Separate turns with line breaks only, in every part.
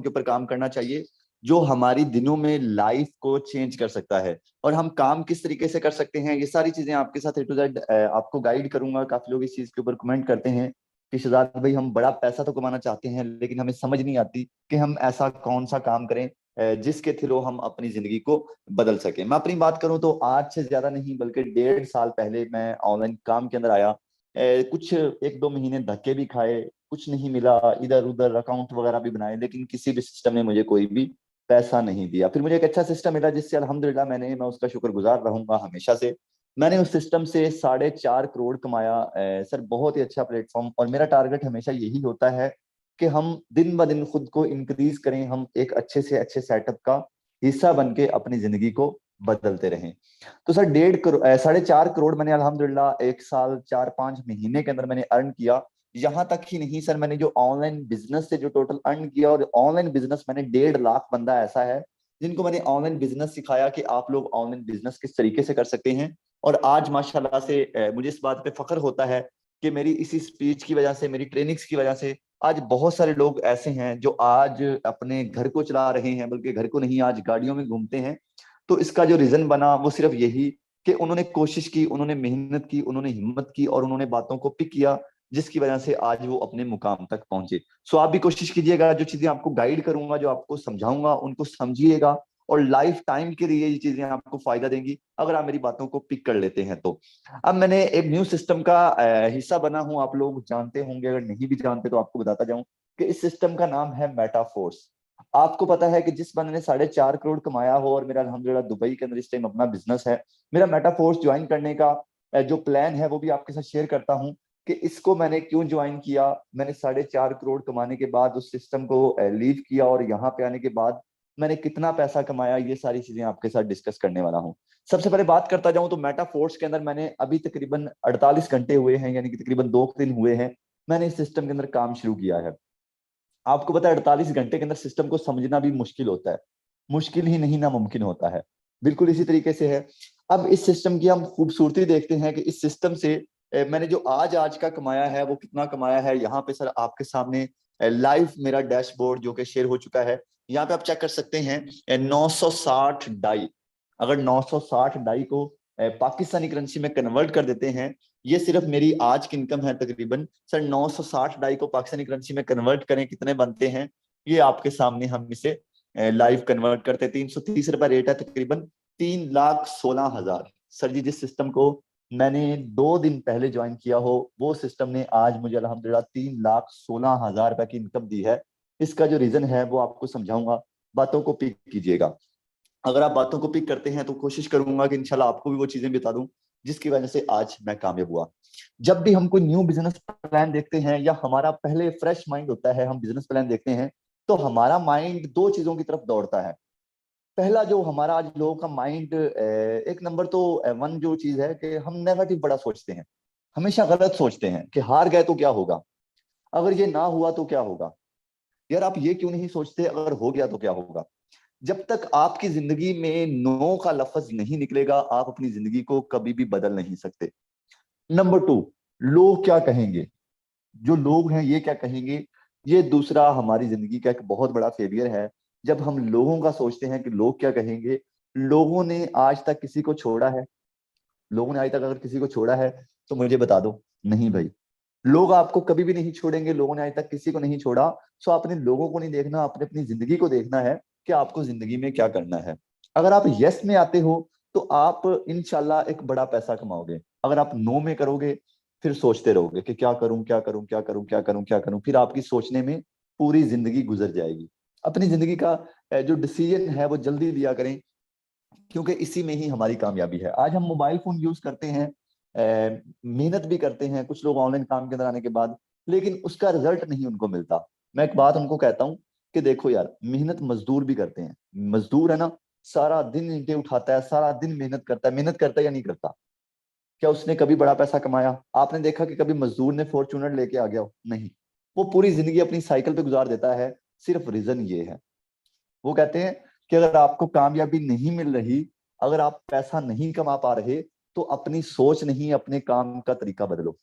के ऊपर काम करना चाहिए जो हमारी दिनों में लाइफ को चेंज कर सकता है। और हम काम किस तरीके से कर सकते हैं, ये सारी चीजें आपके साथ A to Z आपको गाइड करूंगा। काफी लोग इस चीज के ऊपर कमेंट करते हैं कि शहजाद भाई हम बड़ा पैसा तो कमाना चाहते हैं लेकिन हमें समझ नहीं आती कि हम ऐसा कौन सा काम करें जिसके थ्रू हम अपनी जिंदगी को बदल सकें। मैं अपनी बात करूं तो आज से ज्यादा नहीं बल्कि 1.5 साल पहले मैं ऑनलाइन काम के अंदर आया। कुछ 1-2 महीने धक्के भी खाए, कुछ नहीं मिला, इधर उधर अकाउंट वगैरह भी बनाए लेकिन किसी भी सिस्टम ने मुझे कोई भी पैसा नहीं दिया। फिर मुझे एक अच्छा सिस्टम मिला जिससे अल्हम्दुलिल्लाह मैं उसका शुक्रगुजार रहूंगा हमेशा से। मैंने उस सिस्टम से 4.5 करोड़ कमाया। सर बहुत ही अच्छा प्लेटफॉर्म, और मेरा टारगेट हमेशा यही होता है कि हम दिन ब दिन खुद को इंक्रीज करें, हम एक अच्छे से अच्छे सेटअप का हिस्सा बन के अपनी जिंदगी को बदलते रहें। तो सर 4.5 करोड़ मैंने अल्हम्दुलिल्लाह 1 साल 4-5 महीने के अंदर मैंने अर्न किया। यहाँ तक ही नहीं सर, मैंने जो ऑनलाइन बिजनेस से जो टोटल अर्न किया, और ऑनलाइन बिजनेस मैंने 1.5 लाख बंदा ऐसा है जिनको मैंने ऑनलाइन बिजनेस सिखाया कि आप लोग ऑनलाइन बिजनेस किस तरीके से कर सकते हैं। और आज माशाल्लाह से मुझे इस बात पे फख्र होता है कि मेरी इसी स्पीच की वजह से, मेरी ट्रेनिंग्स की वजह से आज बहुत सारे लोग ऐसे हैं जो आज अपने घर को चला रहे हैं, बल्कि घर को नहीं आज गाड़ियों में घूमते हैं। तो इसका जो रीजन बना वो सिर्फ यही कि उन्होंने कोशिश की, उन्होंने मेहनत की, उन्होंने हिम्मत की और उन्होंने बातों को पिक किया, जिसकी वजह से आज वो अपने मुकाम तक पहुंचे। सो आप भी कोशिश कीजिएगा, जो चीजें आपको गाइड करूंगा, जो आपको समझाऊंगा, उनको समझिएगा और लाइफ टाइम के लिए ये चीजें आपको फायदा देंगी अगर आप मेरी बातों को पिक कर लेते हैं तो। अब मैंने एक न्यू सिस्टम का हिस्सा बना हूं, आप लोग जानते होंगे, अगर नहीं भी जानते तो आपको बताता जाऊं कि इस सिस्टम का नाम है मेटाफोर्स। आपको पता है कि जिस बंदे ने 4.5 करोड़ कमाया हो, और मेरा अल्हम्दुलिल्लाह दुबई के अंदर इस टाइम अपना बिजनेस है, मेरा मेटाफोर्स ज्वाइन करने का जो प्लान है वो भी आपके साथ शेयर करता हूं कि इसको मैंने क्यों ज्वाइन किया। मैंने 4.5 करोड़ कमाने के बाद उस सिस्टम को लीव किया और यहाँ पे आने के बाद मैंने कितना पैसा कमाया, ये सारी चीजें आपके साथ डिस्कस करने वाला हूँ। सबसे पहले बात करता जाऊं तो मेटाफोर्स के अंदर मैंने अभी तकरीबन 48 घंटे हुए हैं, यानी कि तकरीबन 2 दिन हुए हैं मैंने इस सिस्टम के अंदर काम शुरू किया है। आपको पता है 48 घंटे के अंदर सिस्टम को समझना भी मुश्किल होता है, मुश्किल ही नहीं नामुमकिन होता है। बिल्कुल इसी तरीके से है। अब इस सिस्टम की हम खूबसूरती देखते हैं कि इस सिस्टम से मैंने जो आज आज का कमाया है वो कितना कमाया है। यहाँ पे सर आपके सामने लाइव मेरा डैशबोर्ड जो कि शेयर हो चुका है, यहाँ पे आप चेक कर सकते हैं 960 डाई। अगर 960 डाई को पाकिस्तानी करेंसी में कन्वर्ट कर देते हैं, ये सिर्फ मेरी आज की इनकम है तकरीबन। सर 960 डाई को पाकिस्तानी करेंसी में कन्वर्ट करें कितने बनते हैं, ये आपके सामने हम इसे लाइव कन्वर्ट करते हैं। 330 रुपए रेट है, तकरीबन 3,16,000। सर जी जिस सिस्टम को मैंने 2 दिन पहले ज्वाइन किया हो, वो सिस्टम ने आज मुझे अल्हम्दुलिल्लाह 3,16,000 रुपए की इनकम दी है। इसका जो रीजन है वो आपको समझाऊंगा, बातों को पिक कीजिएगा। अगर आप बातों को पिक करते हैं तो कोशिश करूंगा कि इंशाल्लाह आपको भी वो चीजें बता दूं जिसकी वजह से आज मैं कामयाब हुआ। जब भी हम कोई न्यू बिजनेस प्लान देखते हैं या हमारा पहले फ्रेश माइंड होता है, हम बिजनेस प्लान देखते हैं तो हमारा माइंड दो चीजों की तरफ दौड़ता है। पहला जो हमारा आज लोगों का माइंड, एक नंबर तो वन जो चीज है कि हम नेगेटिव बड़ा सोचते हैं, हमेशा गलत सोचते हैं कि हार गए तो क्या होगा, अगर ये ना हुआ तो क्या होगा। यार आप ये क्यों नहीं सोचते अगर हो गया तो क्या होगा। जब तक आपकी जिंदगी में नो का लफ्ज नहीं निकलेगा आप अपनी जिंदगी को कभी भी बदल नहीं सकते। नंबर टू, लोग क्या कहेंगे, जो लोग हैं ये क्या कहेंगे, ये दूसरा हमारी जिंदगी का एक बहुत बड़ा फेलियर है। जब हम लोगों का सोचते हैं कि लोग क्या कहेंगे, लोगों ने आज तक किसी को छोड़ा है, लोगों ने आज तक अगर किसी को छोड़ा है तो मुझे बता दो, नहीं भाई। लोग आपको कभी भी नहीं छोड़ेंगे, लोगों ने आज तक किसी को नहीं छोड़ा। सो आपने लोगों को नहीं देखना, आपने अपनी जिंदगी को देखना है कि आपको जिंदगी में क्या करना है। अगर आप यस में आते हो तो आप इंशाल्लाह एक बड़ा पैसा कमाओगे। अगर आप नो में करोगे फिर सोचते रहोगे कि क्या करूं क्या करूं क्या करूं क्या करूं क्या करूं, फिर आपकी सोचने में पूरी जिंदगी गुजर जाएगी। अपनी जिंदगी का जो डिसीजन है वो जल्दी लिया करें, क्योंकि इसी में ही हमारी कामयाबी है। आज हम मोबाइल फोन यूज करते हैं, मेहनत भी करते हैं कुछ लोग ऑनलाइन काम के अंदर आने के बाद, लेकिन उसका रिजल्ट नहीं उनको मिलता। मैं एक बात उनको कहता हूँ कि देखो यार, मेहनत मजदूर भी करते हैं, मजदूर है ना, सारा दिन ईंटें उठाता है, सारा दिन मेहनत करता है, मेहनत करता है या नहीं करता। क्या उसने कभी बड़ा पैसा कमाया? आपने देखा कि कभी मजदूर ने फॉर्च्यूनर लेके आ गया हो? नहीं। वो पूरी जिंदगी अपनी साइकिल पे गुजार देता है। सिर्फ रीजन ये है, वो कहते हैं कि अगर आपको कामयाबी नहीं मिल रही, अगर आप पैसा नहीं कमा पा रहे, तो अपनी सोच नहीं अपने काम का तरीका बदलो।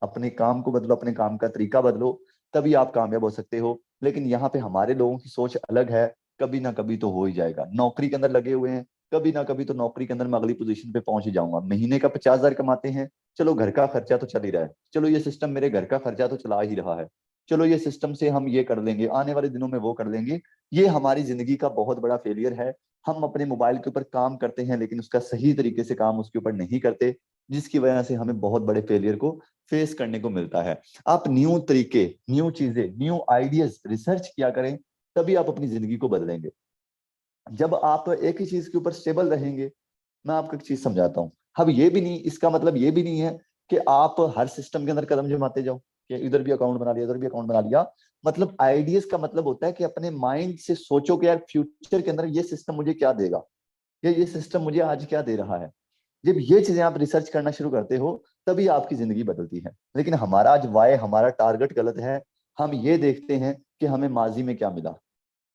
अपने काम को बदलो, अपने काम का तरीका बदलो, तभी आप कामयाब हो सकते हो। लेकिन यहाँ पे हमारे लोगों की सोच अलग है, कभी ना कभी तो हो ही जाएगा। नौकरी के अंदर लगे हुए हैं, कभी ना कभी तो नौकरी के अंदर मैं अगली पोजीशन पे पहुंच ही जाऊंगा। महीने का 50,000 कमाते हैं, चलो घर का खर्चा तो चल ही रहा है, चलो ये सिस्टम मेरे घर का खर्चा तो चला ही रहा है, चलो ये सिस्टम से हम ये कर लेंगे, आने वाले दिनों में वो कर लेंगे। ये हमारी जिंदगी का बहुत बड़ा फेलियर है। हम अपने मोबाइल के ऊपर काम करते हैं लेकिन उसका सही तरीके से काम उसके ऊपर नहीं करते, जिसकी वजह से हमें बहुत बड़े फेलियर को फेस करने को मिलता है। आप न्यू तरीके, न्यू चीजें, न्यू आइडियाज रिसर्च किया करें, तभी आप अपनी जिंदगी को बदलेंगे। जब आप एक ही चीज के ऊपर स्टेबल रहेंगे, मैं आपको एक चीज समझाता हूँ। अब ये भी नहीं, इसका मतलब ये भी नहीं है कि आप हर सिस्टम के अंदर कदम जमाते जाओ, कि इधर भी अकाउंट बना लिया, इधर भी अकाउंट बना लिया। मतलब आइडियाज का मतलब होता है कि अपने माइंड से सोचो कि यार फ्यूचर के अंदर ये सिस्टम मुझे क्या देगा, या ये सिस्टम मुझे आज क्या दे रहा है। जब ये चीजें आप रिसर्च करना शुरू करते हो, तभी आपकी जिंदगी बदलती है। लेकिन हमारा आज वाय, हमारा टारगेट गलत है। हम ये देखते हैं कि हमें माजी में क्या मिला,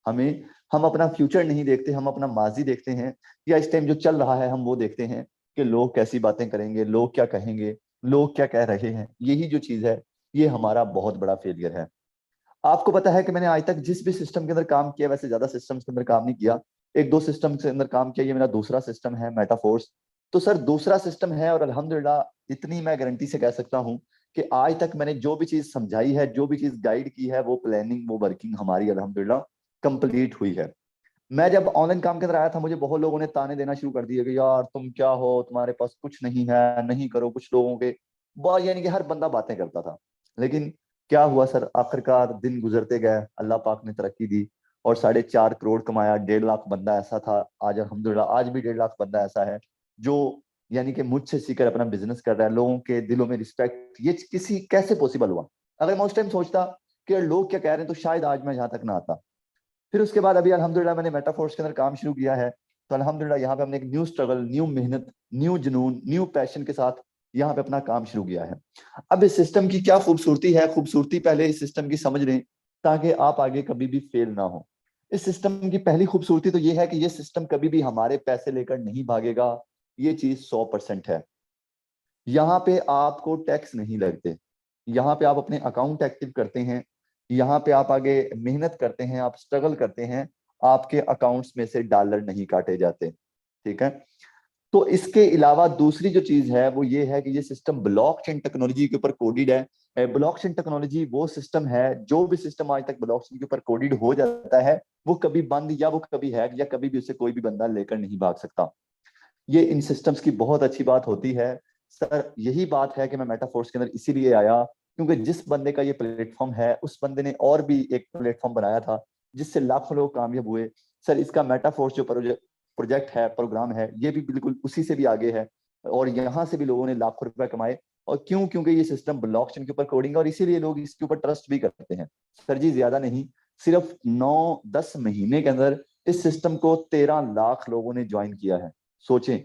हमें, हम अपना फ्यूचर नहीं देखते, हम अपना माजी देखते हैं, या इस टाइम जो चल रहा है हम वो देखते हैं कि लोग कैसी बातें करेंगे, लोग क्या कहेंगे, लोग क्या कह रहे हैं। यही जो चीज है, ये हमारा बहुत बड़ा फेलियर है। आपको पता है कि मैंने आज तक जिस भी सिस्टम के अंदर काम किया, वैसे ज्यादा सिस्टम्स के अंदर काम नहीं किया, एक दो सिस्टम के अंदर काम किया, ये मेरा दूसरा सिस्टम है, मेटाफोर्स। तो सर दूसरा सिस्टम है, और अल्हम्दुलिल्लाह इतनी मैं गारंटी से कह सकता हूँ कि आज तक मैंने जो भी चीज समझाई है, जो भी चीज गाइड की है, वो प्लानिंग, वो वर्किंग हमारी अल्हम्दुलिल्लाह कंप्लीट हुई है। मैं जब ऑनलाइन काम के अंदर आया था, मुझे बहुत लोगों ने ताने देना शुरू कर दिया कि यार तुम क्या हो, तुम्हारे पास कुछ नहीं है, नहीं करो। कुछ लोगों के बहुत, यानी कि हर बंदा बातें करता था। लेकिन क्या हुआ सर, आखिरकार दिन गुजरते गए, अल्लाह पाक ने तरक्की दी, और 4.5 करोड़ कमाया। 1.5 लाख बंदा ऐसा था, आज अल्हम्दुलिल्लाह आज भी 1.5 लाख बंदा ऐसा है जो, यानी कि मुझसे सीखकर अपना बिजनेस कर रहा है। लोगों के दिलों में रिस्पेक्ट, ये किसी कैसे पॉसिबल हुआ? अगर मैं उस टाइम सोचता कि यार लोग क्या कह रहे हैं, तो शायद आज मैं यहाँ तक ना आता। फिर उसके बाद अभी अल्हम्दुलिल्लाह मैंने मेटाफोर्स के अंदर काम शुरू किया है। तो अल्हम्दुलिल्लाह यहाँ पे हमने एक न्यू स्ट्रगल, न्यू मेहनत, न्यू जुनून, न्यू पैशन के साथ यहाँ पे अपना काम शुरू किया है। अब इस सिस्टम की क्या खूबसूरती है, खूबसूरती पहले इस सिस्टम की समझ लें, ताकि आप आगे कभी भी फेल ना हो। इस सिस्टम की पहली खूबसूरती तो ये है कि ये सिस्टम कभी भी हमारे पैसे लेकर नहीं भागेगा। ये चीज 100% है। यहाँ पे आपको टैक्स नहीं लगते, यहाँ पे आप अपने अकाउंट एक्टिव करते हैं, यहाँ पे आप आगे मेहनत करते हैं, आप स्ट्रगल करते हैं, आपके अकाउंट्स में से डॉलर नहीं काटे जाते। ठीक है। तो इसके अलावा दूसरी जो चीज है वो ये है कि ये सिस्टम ब्लॉकचेन टेक्नोलॉजी के ऊपर कोडेड है। ब्लॉकचेन टेक्नोलॉजी वो सिस्टम है, जो भी सिस्टम आज तक ब्लॉकचेन के ऊपर कोडेड हो जाता है, वो कभी बंद, या वो कभी हैक, या कभी भी उसे कोई भी बंदा लेकर नहीं भाग सकता। ये इन सिस्टम्स की बहुत अच्छी बात होती है। सर यही बात है कि मैं मेटाफोर्स के अंदर इसीलिए आया, क्योंकि जिस बंदे का ये प्लेटफॉर्म है, उस बंदे ने और भी एक प्लेटफॉर्म बनाया था जिससे लाखों लोग कामयाब हुए। सर इसका मेटाफोर्स जो प्रोजेक्ट है, प्रोग्राम है, ये भी बिल्कुल उसी से भी आगे है, और यहाँ से भी लोगों ने लाखों रुपए कमाए। और क्यों? क्योंकि ये सिस्टम ब्लॉकचेन के ऊपर कोडिंग है, और इसीलिए लोग इसके ऊपर ट्रस्ट भी करते हैं। सर जी ज्यादा नहीं, सिर्फ 9-10 महीने के अंदर इस सिस्टम को 13 लाख लोगों ने ज्वाइन किया है। सोचें,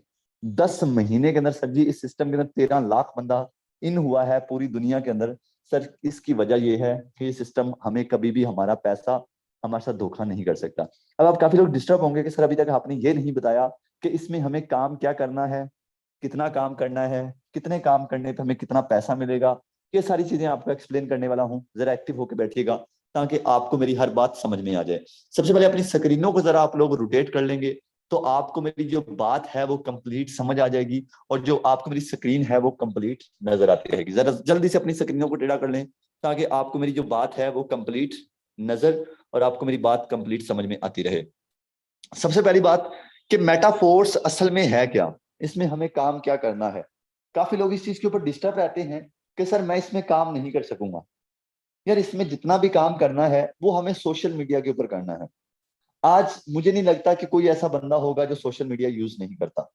10 महीने के अंदर सर जी इस सिस्टम के अंदर 13 लाख बंदा इन हुआ है पूरी दुनिया के अंदर। सर इसकी वजह यह है कि ये सिस्टम हमें कभी भी हमारा पैसा हमारे साथ धोखा नहीं कर सकता। अब आप काफी लोग डिस्टर्ब होंगे कि सर अभी तक आपने ये नहीं बताया कि इसमें हमें काम क्या करना है, कितना काम करना है, कितने काम करने पे हमें कितना पैसा मिलेगा। ये सारी चीजें आपको एक्सप्लेन करने वाला हूँ, जरा एक्टिव होकर बैठिएगा ताकि आपको मेरी हर बात समझ में आ जाए। सबसे पहले अपनी स्क्रीनों को जरा आप लोग रोटेट कर लेंगे, तो आपको मेरी जो बात है वो कंप्लीट समझ आ जाएगी, और जो आपको मेरी स्क्रीन है वो कंप्लीट नजर आती रहेगी। जरा जल्दी से अपनी स्क्रीनों को टेढ़ा कर लें, ताकि आपको मेरी जो बात है वो कंप्लीट नजर, और आपको मेरी बात कंप्लीट समझ में आती रहे। सबसे पहली बात कि मेटाफोर्स असल में है क्या, इसमें हमें काम क्या करना है। काफी लोग इस चीज के ऊपर डिस्टर्ब रहते हैं कि सर मैं इसमें काम नहीं कर सकूंगा। यार इसमें जितना भी काम करना है वो हमें सोशल मीडिया के ऊपर करना है। आज मुझे नहीं लगता कि कोई ऐसा बंदा होगा जो सोशल मीडिया यूज नहीं करता।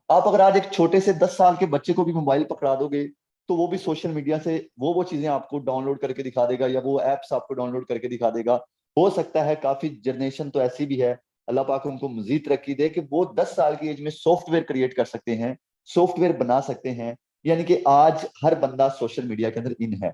आप अगर आज एक छोटे से 10 साल के बच्चे को भी मोबाइल पकड़ा दोगे, तो वो भी सोशल मीडिया से वो चीजें आपको डाउनलोड करके दिखा देगा, या वो एप्स आपको डाउनलोड करके दिखा देगा। हो सकता है काफी जनरेशन तो ऐसी भी है, अल्लाह पाक उनको मजीद तरक्की दे, कि वो 10 साल की एज में सॉफ्टवेयर क्रिएट कर सकते हैं, सॉफ्टवेयर बना सकते हैं। यानी कि आज हर बंदा सोशल मीडिया के अंदर इन है।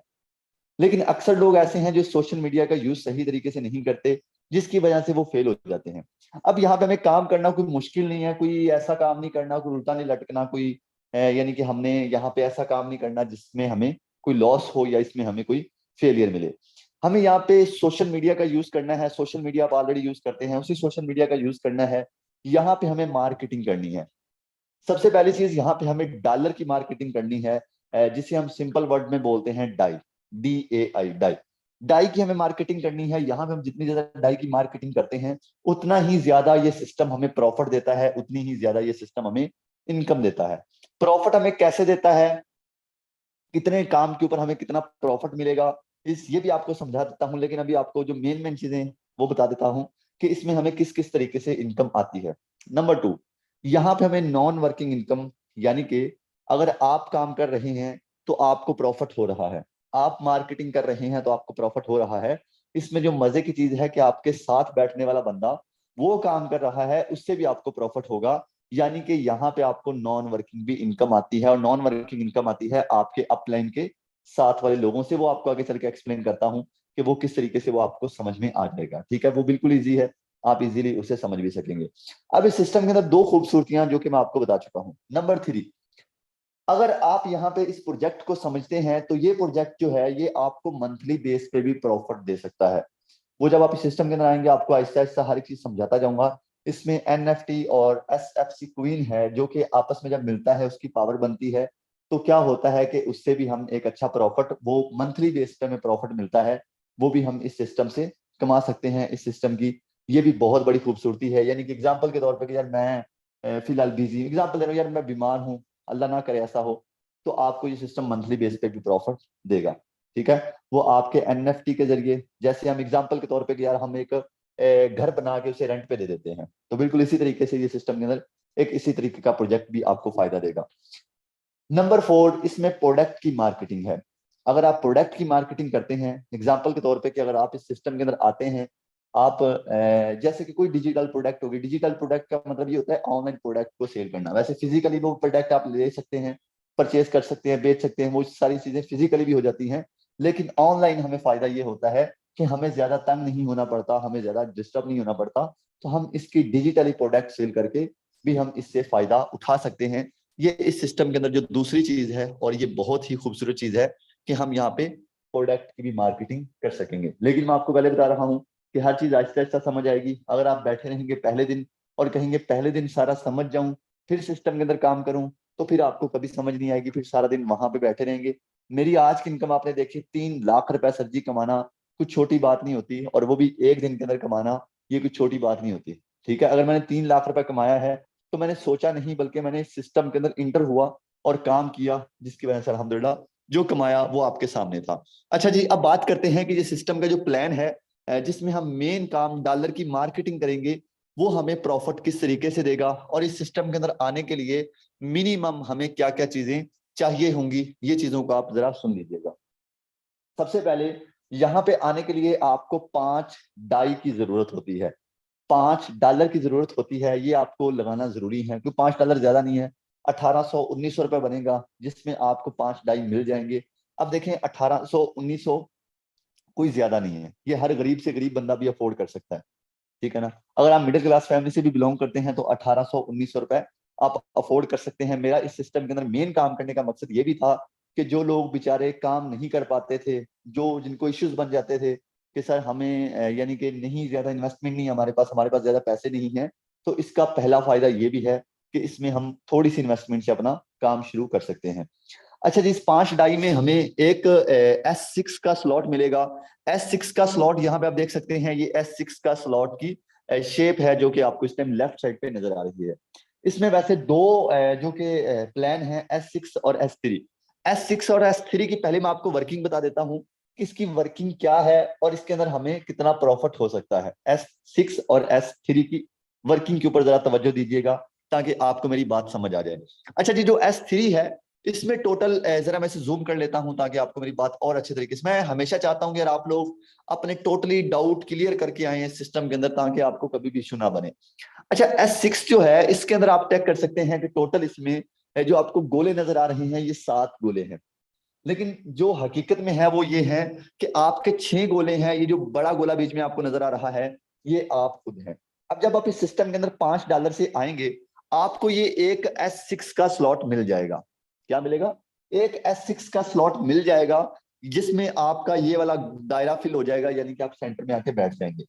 लेकिन अक्सर लोग ऐसे हैं जो सोशल मीडिया का यूज सही तरीके से नहीं करते, जिसकी वजह से वो फेल हो जाते हैं। अब यहाँ पे हमें काम करना कोई मुश्किल नहीं है, कोई ऐसा काम नहीं करना, कोई उल्टा नहीं लटकना, कोई यानी कि हमने यहाँ पे ऐसा काम नहीं करना जिसमें हमें कोई लॉस हो या इसमें हमें कोई फेलियर मिले। हमें यहाँ पे सोशल मीडिया का यूज करना है, सोशल मीडिया आप ऑलरेडी यूज करते हैं, उसी सोशल मीडिया का यूज करना है। यहाँ पे हमें मार्केटिंग करनी है। सबसे पहली चीज यहाँ पे हमें डॉलर की मार्केटिंग करनी है, जिसे हम सिंपल वर्ड में बोलते हैं डाई, DAI, डाई। डाई की हमें मार्केटिंग करनी है। यहाँ पे हम जितनी ज्यादा डाई की मार्केटिंग करते हैं, उतना ही ज्यादा ये सिस्टम हमें प्रॉफिट देता है, उतनी ही ज्यादा ये सिस्टम हमें इनकम देता है। प्रॉफिट हमें कैसे देता है, कितने काम के ऊपर हमें कितना प्रॉफिट मिलेगा, इस ये भी आपको समझा देता हूँ। लेकिन अभी आपको जो मेन मेन चीजें हैं वो बता देता हूँ कि इसमें हमें किस किस तरीके से इनकम आती है। नंबर 2, यहाँ पे हमें नॉन वर्किंग इनकम, यानी कि अगर आप काम कर रहे हैं तो आपको प्रॉफिट हो रहा है, आप मार्केटिंग कर रहे हैं तो आपको प्रॉफिट हो रहा है। इसमें जो मजे की चीज है कि आपके साथ बैठने वाला बंदा वो काम कर रहा है, उससे भी आपको प्रॉफिट होगा। यानी कि यहाँ पे आपको नॉन वर्किंग भी इनकम आती है, और नॉन वर्किंग इनकम आती है आपके अपलाइन के साथ वाले लोगों से। वो आपको आगे चल के एक्सप्लेन करता हूँ कि वो किस तरीके से वो आपको समझ में आ जाएगा। ठीक है, वो बिल्कुल इजी है, आप इजीली उसे समझ भी सकेंगे। अब इस सिस्टम के अंदर दो खूबसूरतियां जो कि मैं आपको बता चुका हूँ। नंबर 3, अगर आप यहाँ पे इस प्रोजेक्ट को समझते हैं तो ये प्रोजेक्ट जो है ये आपको मंथली बेस पे भी प्रॉफिट दे सकता है। वो जब आप इस सिस्टम के अंदर आएंगे आपको आहिस्ता आहिस्ता हर एक चीज समझाता जाऊंगा। इसमें NFT और SFC क्वीन है, जो कि आपस में जब मिलता है उसकी पावर बनती है। तो क्या होता है कि उससे भी हम एक अच्छा प्रॉफिट, वो मंथली बेस पे हमें प्रॉफिट मिलता है, वो भी हम इस सिस्टम से कमा सकते हैं। इस सिस्टम की ये भी बहुत बड़ी खूबसूरती है। यानी कि एग्जाम्पल के तौर पर कि यार मैं फिलहाल बिजी, एग्जाम्पल दे रहा हूँ, यार मैं बीमार हूँ, अल्लाह ना करे ऐसा हो, तो आपको ये सिस्टम मंथली बेस पे भी प्रॉफिट देगा। ठीक है, वो आपके NFT के जरिए, जैसे हम एग्जांपल के तौर पे कि यार हम एक घर बना के उसे रेंट पे दे देते हैं, तो बिल्कुल इसी तरीके से ये सिस्टम के अंदर एक इसी तरीके का प्रोजेक्ट भी आपको फायदा देगा। नंबर 4, इसमें प्रोडक्ट की मार्केटिंग है। अगर आप प्रोडक्ट की मार्केटिंग करते हैं, एग्जाम्पल के तौर पे कि अगर आप इस सिस्टम के अंदर आते हैं, आप जैसे कि कोई डिजिटल प्रोडक्ट होगी, डिजिटल प्रोडक्ट का मतलब ये होता है ऑनलाइन प्रोडक्ट को सेल करना। वैसे फिजिकली वो प्रोडक्ट आप ले सकते हैं, परचेज कर सकते हैं, बेच सकते हैं, वो सारी चीजें फिजिकली भी हो जाती हैं। लेकिन ऑनलाइन हमें फायदा ये होता है कि हमें ज्यादा तंग नहीं होना पड़ता, हमें ज्यादा डिस्टर्ब नहीं होना पड़ता। तो हम इसकी डिजिटली प्रोडक्ट सेल करके भी हम इससे फायदा उठा सकते हैं। ये इस सिस्टम के अंदर जो दूसरी चीज है, और ये बहुत ही खूबसूरत चीज है, कि हम यहाँ पे प्रोडक्ट की भी मार्केटिंग कर सकेंगे। लेकिन मैं आपको पहले बता रहा हूँ कि हर चीज आहिस्ता आहिस्ता समझ आएगी। अगर आप बैठे रहेंगे पहले दिन और कहेंगे पहले दिन सारा समझ जाऊं फिर सिस्टम के अंदर काम करूं, तो फिर आपको कभी समझ नहीं आएगी, फिर सारा दिन वहां पे बैठे रहेंगे। मेरी आज की इनकम आपने देखी, 3 लाख रुपए सर जी कमाना कुछ छोटी बात नहीं होती, और वो भी एक दिन के अंदर कमाना, ये कुछ छोटी बात नहीं होती। ठीक है, अगर मैंने 3 लाख रुपए कमाया है तो मैंने सोचा नहीं, बल्कि मैंने सिस्टम के अंदर इंटर हुआ और काम किया, जिसकी वजह से अल्हम्दुलिल्लाह जो कमाया वो आपके सामने था। अच्छा जी, अब बात करते हैं कि ये सिस्टम का जो प्लान है, जिसमें हम मेन काम डॉलर की मार्केटिंग करेंगे, वो हमें प्रॉफिट किस तरीके से देगा, और इस सिस्टम के अंदर आने के लिए मिनिमम हमें क्या क्या चीजें चाहिए होंगी, ये चीजों को आप जरा सुन लीजिएगा। सबसे पहले यहाँ पे आने के लिए आपको 5 डाई की जरूरत होती है, $5 की जरूरत होती है। ये आपको लगाना जरूरी है, क्योंकि $5 ज्यादा नहीं है। 1800 1900 रुपए बनेगा, जिसमें आपको 5 डाई मिल जाएंगे। अब देखें, 1800 1900 कोई ज्यादा नहीं है, ये हर गरीब से गरीब बंदा भी अफोर्ड कर सकता है। ठीक है ना, अगर आप मिडिल क्लास फैमिली से भी बिलोंग करते हैं तो 1800 1900 रुपए आप अफोर्ड कर सकते हैं। मेरा इस सिस्टम के अंदर मेन काम करने का मकसद ये भी था कि जो लोग बेचारे काम नहीं कर पाते थे, जो जिनको इश्यूज बन जाते थे कि सर हमें यानी कि नहीं, ज्यादा इन्वेस्टमेंट नहीं है हमारे पास ज्यादा पैसे नहीं है, तो इसका पहला फायदा ये भी है कि इसमें हम थोड़ी सी इन्वेस्टमेंट से अपना काम शुरू कर सकते हैं। अच्छा जी, इस 5 डाई में हमें एक S6 का स्लॉट मिलेगा। S6 का स्लॉट यहाँ पे आप देख सकते हैं, ये S6 का स्लॉट की शेप है, जो कि आपको इस टाइम लेफ्ट साइड पे नजर आ रही है। इसमें वैसे दो जो कि प्लान है, S6 और S3। S6 और S3 की पहले मैं आपको वर्किंग बता देता हूँ कि इसकी वर्किंग क्या है और इसके अंदर हमें कितना प्रॉफिट हो सकता है। S6 और S3 की वर्किंग के ऊपर जरा तवज्जो दीजिएगा, ताकि आपको मेरी बात समझ आ जाए। अच्छा जी, जो S3 है, इसमें टोटल जरा मैं इसे जूम कर लेता हूं ताकि आपको मेरी बात और अच्छे तरीके से, मैं हमेशा चाहता हूं कि यार आप लोग अपने टोटली डाउट क्लियर करके आए इस सिस्टम के अंदर, ताकि आपको कभी भी इशू ना बने। अच्छा, S6 जो है, इसके अंदर आप चेक कर सकते हैं कि टोटल इसमें जो आपको गोले नजर आ रहे हैं, ये 7 गोले हैं। लेकिन जो हकीकत में है वो ये है कि आपके 6 गोले हैं। ये जो बड़ा गोला बीच में आपको नजर आ रहा है, ये आप खुद हैं। अब जब आप इस सिस्टम के अंदर $5 से आएंगे, आपको ये एक S6 का स्लॉट मिल जाएगा। क्या मिलेगा? एक S6 का स्लॉट मिल जाएगा, जिसमें आपका ये वाला दायरा फिल हो जाएगा, यानी कि आप सेंटर में आके बैठ जाएंगे।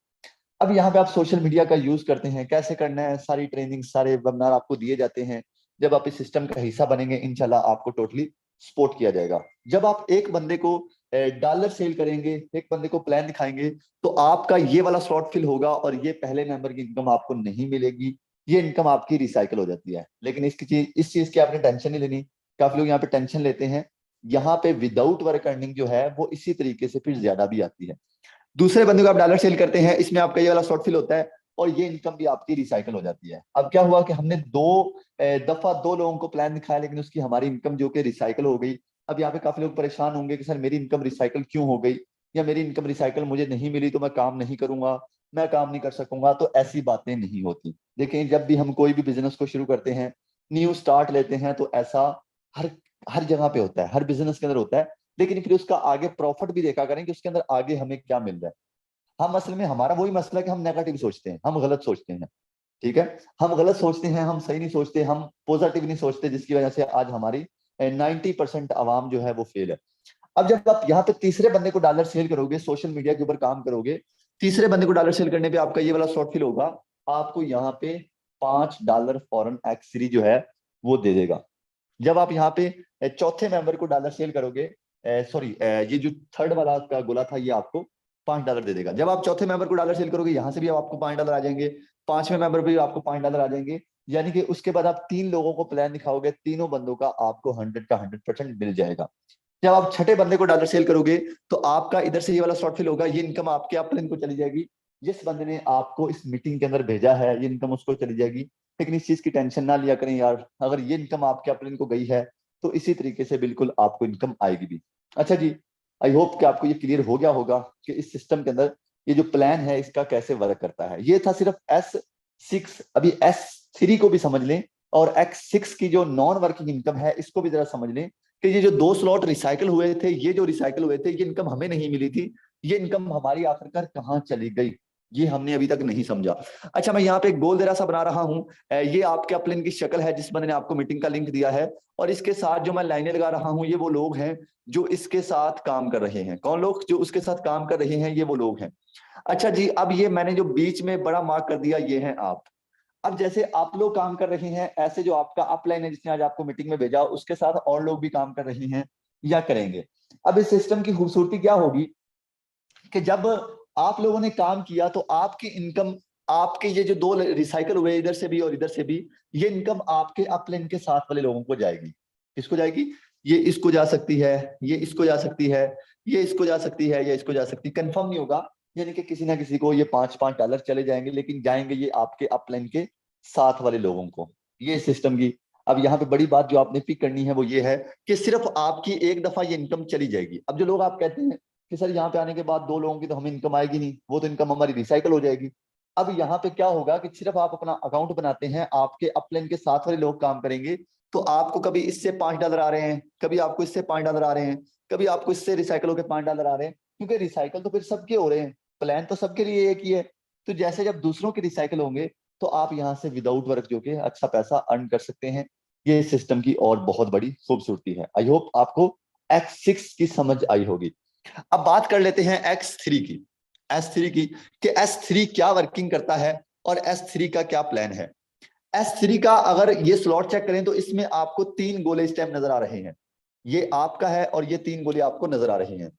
अब यहाँ पे आप सोशल मीडिया का यूज करते हैं, कैसे करना है, सारी ट्रेनिंग सारे वेबिनार आपको दिए जाते हैं। जब आप इस सिस्टम का हिस्सा बनेंगे, इंशाल्लाह आपको टोटली सपोर्ट किया जाएगा। जब आप एक बंदे को डॉलर सेल करेंगे, एक बंदे को प्लान दिखाएंगे, तो आपका ये वाला स्लॉट फिल होगा और ये पहले मेंबर की इनकम आपको नहीं मिलेगी, ये इनकम आपकी रिसाइकल हो जाती है। लेकिन इस चीज की आपने टेंशन नहीं लेनी। काफी लोग यहाँ पे टेंशन लेते हैं। यहाँ पे विदाउट वर्क अर्निंग जो है वो इसी तरीके से फिर ज्यादा भी आती है। दूसरे बंदे को आप डॉलर सेल करते हैं, इसमें आपका ये वाला शॉर्ट फिल होता है और ये इनकम भी आपकी रिसाइकल हो जाती है। अब क्या हुआ कि हमने दफा दो लोगों को प्लान दिखाया, लेकिन उसकी हमारी इनकम जो कि रिसाइकल हो गई। अब यहाँ पे काफी लोग परेशान होंगे कि सर मेरी इनकम रिसाइकल क्यों हो गई, या मेरी इनकम रिसाइकल मुझे नहीं मिली तो मैं काम नहीं करूंगा, मैं काम नहीं कर सकूंगा। तो ऐसी बातें नहीं होती। देखिए, जब भी हम कोई भी बिजनेस को शुरू करते हैं, न्यू स्टार्ट लेते हैं, तो ऐसा हर हर जगह पे होता है, हर बिजनेस के अंदर होता है। लेकिन फिर उसका आगे प्रॉफिट भी देखा करें कि उसके अंदर आगे हमें क्या मिल रहा है। हम असल में हमारा वही मसला है कि हम नेगेटिव सोचते हैं, हम गलत सोचते हैं। ठीक है, हम गलत सोचते हैं, हम सही नहीं सोचते, हम पॉजिटिव नहीं सोचते, जिसकी वजह से आज हमारी 90% आवाम जो है वो फेल है। अब जब आप यहाँ पे तीसरे बंदे को डॉलर सेल करोगे, सोशल मीडिया के ऊपर काम करोगे, तीसरे बंदे को डॉलर सेल करने पे आपका ये वाला शॉर्ट फिल होगा। आपको यहाँ पे $5 फॉरेन एक्स जो है वो दे देगा। जब आप यहाँ पे चौथे मेंबर को डॉलर सेल करोगे, सॉरी, ये जो थर्ड वाला का गोला था ये आपको $5 दे देगा। जब आप चौथे मेंबर को डॉलर सेल करोगे, यहाँ से भी आपको $5 आ जाएंगे, पांचवें मेंबर पे भी आपको $5 आ जाएंगे। यानी कि उसके बाद आप तीन लोगों को प्लान दिखाओगे, तीनों बंदों का आपको 100 का 100% मिल जाएगा। जब आप छठे बंदे को डॉलर सेल करोगे, तो आपका इधर से ये वाला शॉर्ट फिल होगा, ये इनकम आपके अपने को चली जाएगी। जिस बंदे ने आपको इस मीटिंग के अंदर भेजा है, ये इनकम उसको चली जाएगी। लेकिन इस चीज की टेंशन ना लिया करें यार, अगर ये इनकम आपके अपने को गई है, तो इसी तरीके से बिल्कुल आपको इनकम आएगी भी। अच्छा जी, आई होप कि आपको ये क्लियर हो गया होगा कि इस सिस्टम के अंदर ये जो प्लान है इसका कैसे वर्क करता है। ये था सिर्फ S6, अभी S3 को भी समझ लें, और X6 की जो नॉन वर्किंग इनकम है इसको भी जरा समझ लें कि ये जो दो स्लॉट रिसाइकल हुए थे, ये जो रिसाइकल हुए थे, ये इनकम हमें नहीं मिली थी, ये इनकम हमारी आखिरकार कहाँ चली गई, ये हमने अभी तक नहीं समझा। अच्छा, मैं यहाँ पे एक गोल जरा सा बना रहा हूँ। ये आपके अपलिन की शक्ल है जिस बंदे ने आपको मीटिंग का लिंक दिया है, और इसके साथ जो मैं लाइनें लगा रहा हूँ, ये वो लोग हैं जो इसके साथ काम कर रहे हैं। कौन लोग जो उसके साथ काम कर रहे हैं, ये वो लोग हैं। अच्छा जी, अब ये मैंने जो बीच में बड़ा मार्क कर दिया, ये है आप। अब जैसे आप लोग काम कर रहे हैं, ऐसे जो आपका अपलाइन है जिसने आज आपको मीटिंग में भेजा, उसके साथ और लोग भी काम कर रहे हैं या करेंगे। अब इस सिस्टम की खूबसूरती क्या होगी कि जब आप लोगों ने काम किया, तो आपकी इनकम, आपके ये जो दो रिसाइकल हुए इधर से भी और इधर से भी, ये इनकम आपके अपलाइन के साथ वाले लोगों को जाएगी। किसको जाएगी? ये इसको जा सकती है, ये इसको जा सकती है, ये इसको जा सकती है, या इसको जा सकती है, कंफर्म नहीं होगा। यानी कि किसी ना किसी को ये $5-5 चले जाएंगे, लेकिन जाएंगे ये आपके अपलाइन के साथ वाले लोगों को, ये सिस्टम की। अब यहाँ पे बड़ी बात जो आपने पिक करनी है वो ये है कि सिर्फ आपकी एक दफा ये इनकम चली जाएगी। अब जो लोग आप कहते हैं कि सर यहाँ पे आने के बाद दो लोगों की तो हमें इनकम आएगी नहीं, वो तो इनकम हमारी रिसाइकल हो जाएगी। अब यहाँ पे क्या होगा कि सिर्फ आप अपना अकाउंट बनाते हैं, आपके अपलाइन के साथ वाले लोग काम करेंगे, तो आपको कभी इससे $5 आ रहे हैं, कभी आपको इससे $5 आ रहे हैं, कभी आपको इससे रिसाइकल होकर $5 आ रहे हैं, क्योंकि रिसाइकल तो फिर सबके हो रहे हैं, प्लान तो सबके लिए एक ही है। तो जैसे जब दूसरों के रिसाइकल होंगे, तो आप यहाँ से विदाउट वर्क जो कि अच्छा पैसा अर्न कर सकते हैं। ये सिस्टम की और बहुत बड़ी खूबसूरती है। आई होप आपको X6 की समझ आई होगी। अब बात कर लेते हैं X3 की, S3 की, कि S3 क्या वर्किंग करता है और S3 का क्या प्लान है। S3 का अगर ये स्लॉट चेक करें, तो इसमें आपको 3 गोले इस टाइम नजर आ रहे हैं। ये आपका है और ये 3 गोले आपको नजर आ रहे हैं।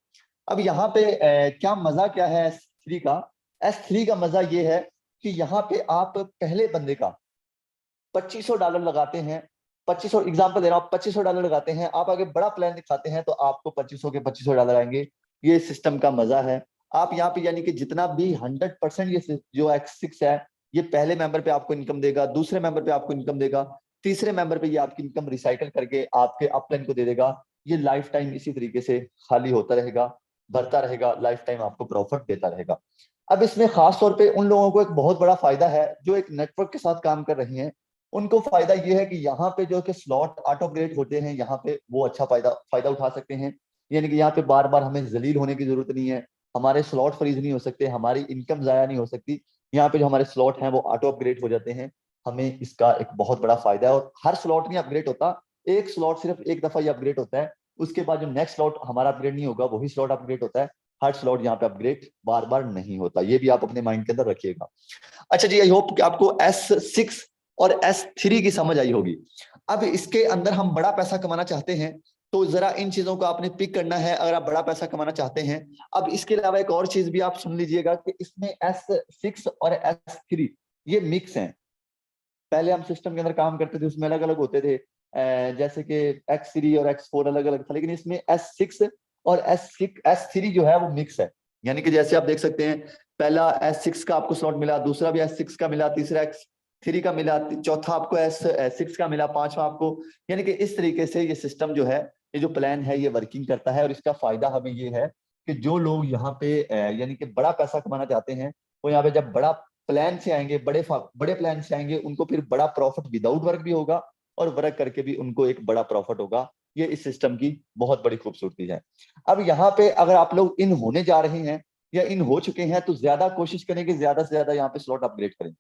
अब यहाँ पे क्या मजा क्या है S3 का? S3 का मजा ये है कि यहाँ पे आप पहले बंदे का $2500 लगाते हैं। 2500 एग्जाम्पल दे रहा हूँ, $2500 लगाते हैं, आप आगे बड़ा प्लान दिखाते हैं, तो आपको 2500 के $2500 आएंगे। ये सिस्टम का मजा है। आप यहाँ पे यानी कि जितना भी 100% ये जो X6 है, ये पहले मेंबर पे आपको इनकम देगा, दूसरे मेंबर पे आपको इनकम देगा, तीसरे मेंबर पे ये आपकी इनकम रिसाइकल करके आपके अपलाइन को दे देगा। ये लाइफ टाइम इसी तरीके से खाली होता रहेगा, बढ़ता रहेगा, लाइफ टाइम आपको प्रॉफिट देता रहेगा। अब इसमें खास तौर पे उन लोगों को एक बहुत बड़ा फायदा है जो एक नेटवर्क के साथ काम कर रहे हैं। उनको फायदा ये है कि यहाँ पे जो कि स्लॉट ऑटो अपग्रेड होते हैं, यहाँ पे वो अच्छा फायदा फायदा उठा सकते हैं। यानी कि यहाँ पे बार बार हमें जलील होने की जरूरत नहीं है, हमारे स्लॉट फ्रीज नहीं हो सकते, हमारी इनकम जाया नहीं हो सकती। यहाँ पे जो हमारे स्लॉट हैं वो ऑटो अपग्रेड हो जाते हैं। हमें इसका एक बहुत बड़ा फायदा है, और हर स्लॉट नहीं अपग्रेड होता, एक स्लॉट सिर्फ एक दफा ये अपग्रेड होता है। उसके बाद जो नेक्स्ट स्लॉट हमारा अपग्रेड नहीं होगा वही स्लॉट अपग्रेड होता है। हर स्लॉट यहाँ पे अपग्रेड बार बार नहीं होता, ये भी आप अपने माइंड के अंदर रखिएगा। अच्छा जी, आई होप कि आपको S6 और S3 की समझ आई होगी। अब इसके अंदर हम बड़ा पैसा कमाना चाहते हैं तो जरा इन चीजों को आपने पिक करना है अगर आप बड़ा पैसा कमाना चाहते हैं। अब इसके अलावा एक और चीज भी आप सुन लीजिएगा कि इसमें S6 और S3 ये मिक्स हैं। पहले हम सिस्टम के अंदर काम करते थे उसमें अलग अलग होते थे, जैसे कि X3 और X4 अलग अलग था, लेकिन इसमें S6 और S3 जो है वो मिक्स है। यानी कि जैसे आप देख सकते हैं, पहला S6 का आपको स्लॉट मिला, दूसरा भी S6 का मिला, तीसरा X3 का मिला, चौथा आपको S6 का मिला, पांचवा आपको, यानी कि इस तरीके से ये सिस्टम जो है, ये जो प्लान है ये वर्किंग करता है। और इसका फायदा हमें ये है कि जो लोग यहाँ पे यानी कि बड़ा पैसा कमाना चाहते हैं, वो यहाँ पे जब बड़ा प्लान से आएंगे, बड़े प्लान से आएंगे, उनको फिर बड़ा प्रॉफिट विदाउट वर्क भी होगा और वर्क करके भी उनको एक बड़ा प्रॉफिट होगा। ये इस सिस्टम की बहुत बड़ी खूबसूरती है। अब यहाँ पे अगर आप लोग इन होने जा रहे हैं या इन हो चुके हैं तो ज्यादा कोशिश करें कि ज्यादा से ज्यादा यहाँ पे स्लॉट अपग्रेड करें,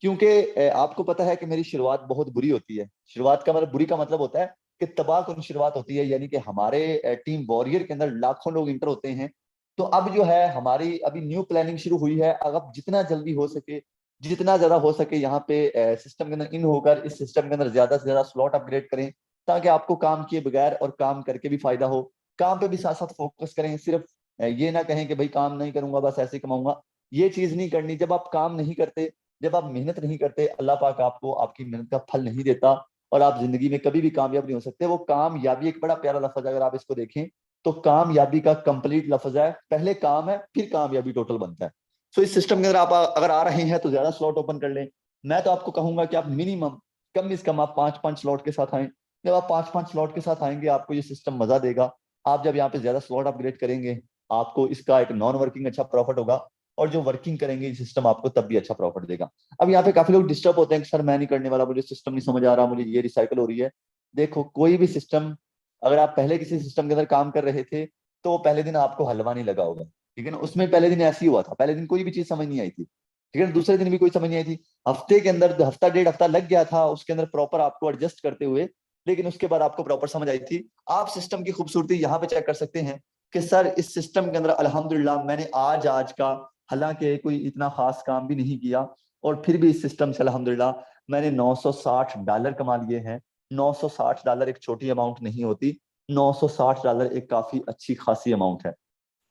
क्योंकि आपको पता है कि मेरी शुरुआत बहुत बुरी होती है। शुरुआत का मतलब, बुरी का मतलब होता है कि तबाहकुन शुरुआत होती है, यानी कि हमारे टीम वॉरियर के अंदर लाखों लोग इंटर होते हैं। तो अब जो है हमारी अभी न्यू प्लानिंग शुरू हुई है, अब जितना जल्दी हो सके, जितना ज्यादा हो सके यहाँ पे सिस्टम के अंदर इन होकर इस सिस्टम के अंदर ज्यादा से ज्यादा स्लॉट अपग्रेड करें, ताकि आपको काम किए बगैर और काम करके भी फायदा हो। काम पे भी साथ साथ फोकस करें, सिर्फ ये ना कहें कि भाई काम नहीं करूंगा बस ऐसे कमाऊंगा, ये चीज नहीं करनी। जब आप काम नहीं करते, जब आप मेहनत नहीं करते, अल्लाह पाक आपको आपकी मेहनत का फल नहीं देता और आप जिंदगी में कभी भी कामयाब नहीं हो सकते। वो कामयाबी एक बड़ा प्यारा लफ्ज है, अगर आप इसको देखें तो कामयाबी का कंप्लीट लफ्ज है, पहले काम है फिर कामयाबी टोटल बनता है। सो इस सिस्टम के अंदर आप अगर आ रहे हैं तो ज्यादा स्लॉट ओपन कर लें। मैं तो आपको कहूंगा कि आप मिनिमम, कम से कम आप 5-5 स्लॉट के साथ आए। जब आप 5-5 स्लॉट के साथ आएंगे आपको ये सिस्टम मजा देगा। आप जब यहाँ पे ज्यादा स्लॉट अपग्रेड करेंगे, आपको इसका एक नॉन वर्किंग अच्छा प्रॉफिट होगा, और जो वर्किंग करेंगे सिस्टम आपको तब भी अच्छा प्रॉफिट देगा। अब यहाँ पे काफी लोग डिस्टर्ब होते हैं कि सर मैं नहीं करने वाला, मुझे सिस्टम नहीं समझ आ रहा, मुझे ये रिसाइकल हो रही है। देखो, कोई भी सिस्टम, अगर आप पहले किसी सिस्टम के अंदर काम कर रहे थे तो पहले दिन आपको हलवा नहीं लगा होगा, ठीक है ना। उसमें पहले दिन ऐसे ही हुआ था, पहले दिन कोई भी चीज समझ नहीं आई थी, ठीक है ना। दूसरे दिन भी कोई समझ नहीं आई थी, हफ्ते के अंदर हफ्ता डेढ़ हफ्ता लग गया था उसके अंदर प्रॉपर आपको एडजस्ट करते हुए, लेकिन उसके बाद आपको प्रॉपर समझ आई थी। आप सिस्टम की खूबसूरती यहाँ पे चेक कर सकते हैं कि सर इस सिस्टम के अंदर अल्हम्दुलिल्लाह मैंने आज का, हालांकि कोई इतना खास काम भी नहीं किया, और फिर भी इस सिस्टम से अल्हम्दुलिल्लाह मैंने $960 कमा लिए हैं। $960 एक छोटी अमाउंट नहीं होती, $960 एक काफी अच्छी खासी अमाउंट है।